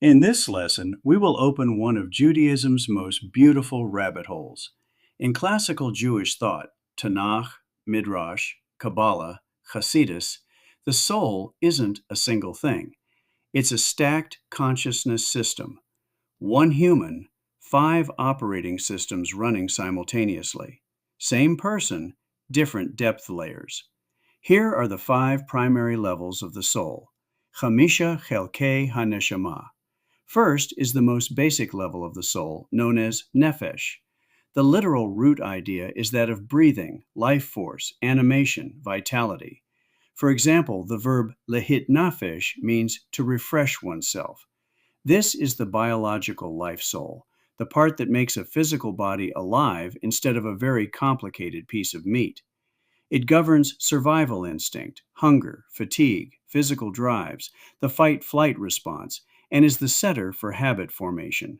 In this lesson, we will open one of Judaism's most beautiful rabbit holes. In classical Jewish thought, Tanakh, Midrash, Kabbalah, Chassidus, the soul isn't a single thing. It's a stacked consciousness system. One human, five operating systems running simultaneously. Same person, different depth layers. Here are the five primary levels of the soul. Chamisha Chelkei HaNeshama. First is the most basic level of the soul, known as nefesh. The literal root idea is that of breathing, life force, animation, vitality. For example, the verb lehit nafesh means to refresh oneself. This is the biological life soul, the part that makes a physical body alive instead of a very complicated piece of meat. It governs survival instinct, hunger, fatigue, physical drives, the fight-flight response, and is the setter for habit formation.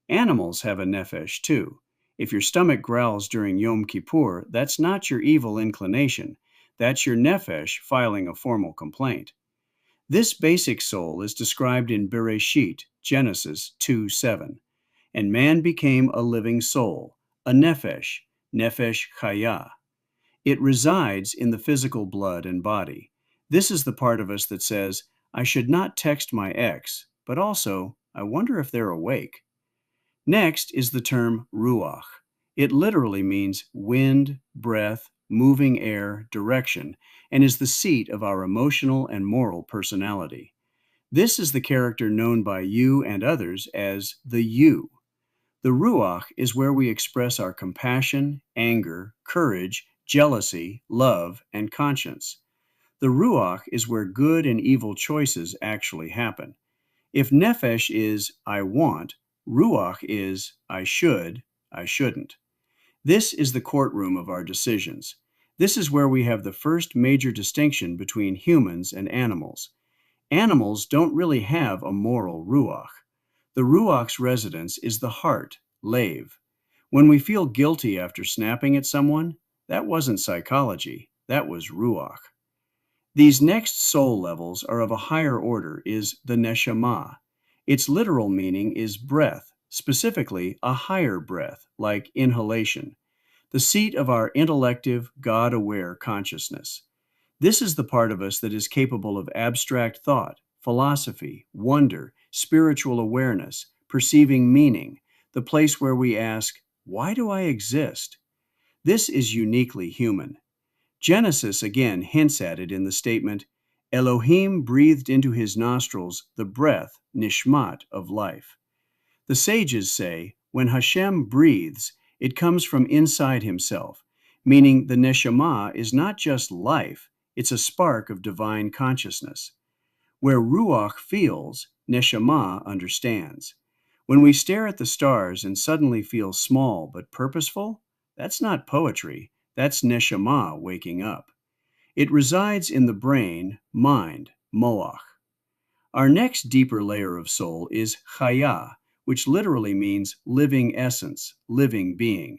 Animals have a nefesh too. If your stomach growls during Yom Kippur, that's not your evil inclination. That's your nefesh filing a formal complaint. This basic soul is described in Bereshit, Genesis 2:7. And man became a living soul, a nefesh, nefesh chaya. It resides in the physical blood and body. This is the part of us that says, I should not text my ex, but also, I wonder if they're awake. Next is the term ruach. It literally means wind, breath, moving air, direction, and is the seat of our emotional and moral personality. This is the character known by you and others as the you. The ruach is where we express our compassion, anger, courage, jealousy, love, and conscience. The ruach is where good and evil choices actually happen. If nefesh is I want, ruach is I should, I shouldn't. This is the courtroom of our decisions. This is where we have the first major distinction between humans and animals. Animals don't really have a moral ruach. The ruach's residence is the heart, lave. When we feel guilty after snapping at someone, that wasn't psychology, that was ruach. These next soul levels are of a higher order, is the neshama. Its literal meaning is breath, specifically a higher breath, like inhalation, the seat of our intellective, God-aware consciousness. This is the part of us that is capable of abstract thought, philosophy, wonder, spiritual awareness, perceiving meaning, the place where we ask, why do I exist? This is uniquely human. Genesis again hints at it in the statement, Elohim breathed into his nostrils the breath, nishmat, of life. The sages say, when Hashem breathes, it comes from inside himself, meaning the neshama is not just life, it's a spark of divine consciousness. Where ruach feels, neshama understands. When we stare at the stars and suddenly feel small but purposeful, that's not poetry, that's neshama waking up. It resides in the brain, mind, moach. Our next deeper layer of soul is chaya, which literally means living essence, living being.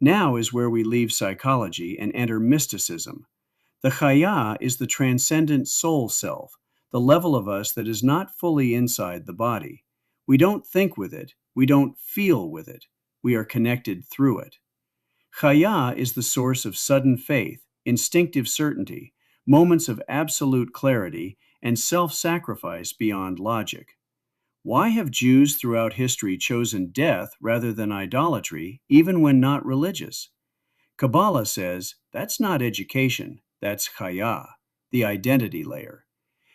Now is where we leave psychology and enter mysticism. The chaya is the transcendent soul self, the level of us that is not fully inside the body. We don't think with it, we don't feel with it, we are connected through it. Chaya is the source of sudden faith, instinctive certainty, moments of absolute clarity, and self-sacrifice beyond logic. Why have Jews throughout history chosen death rather than idolatry, even when not religious? Kabbalah says that's not education, that's chaya, the identity layer.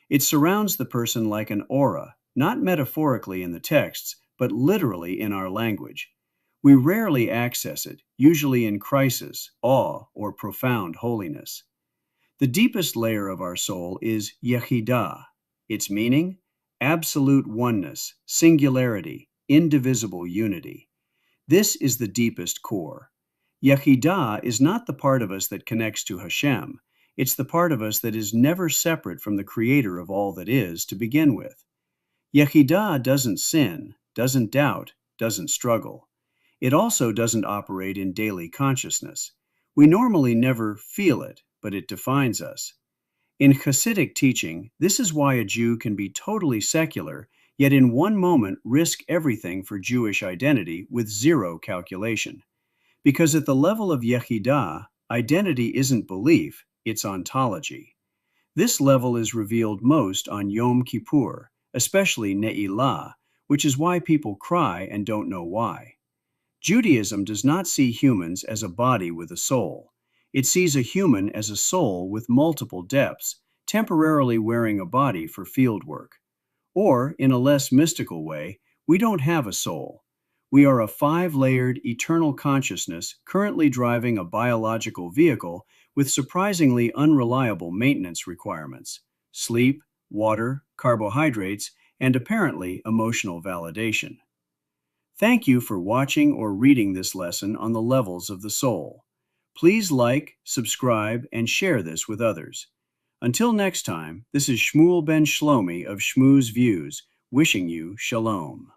It surrounds the person like an aura, not metaphorically in the texts, but literally in our language. We rarely access it, usually in crisis, awe, or profound holiness. The deepest layer of our soul is yechidah. Its meaning? Absolute oneness, singularity, indivisible unity. This is the deepest core. Yechidah is not the part of us that connects to Hashem. It's the part of us that is never separate from the creator of all that is to begin with. Yechidah doesn't sin, doesn't doubt, doesn't struggle. It also doesn't operate in daily consciousness. We normally never feel it, but it defines us. In Hasidic teaching, this is why a Jew can be totally secular, yet in one moment risk everything for Jewish identity with zero calculation. Because at the level of Yehidah, identity isn't belief, it's ontology. This level is revealed most on Yom Kippur, especially Ne'ilah, which is why people cry and don't know why. Judaism does not see humans as a body with a soul. It sees a human as a soul with multiple depths, temporarily wearing a body for field work. Or, in a less mystical way, we don't have a soul. We are a five-layered eternal consciousness currently driving a biological vehicle with surprisingly unreliable maintenance requirements: sleep, water, carbohydrates, and apparently emotional validation. Thank you for watching or reading this lesson on the levels of the soul. Please like, subscribe, and share this with others. Until next time, this is Shmuel ben Shlomi of Shmu's Views, wishing you shalom.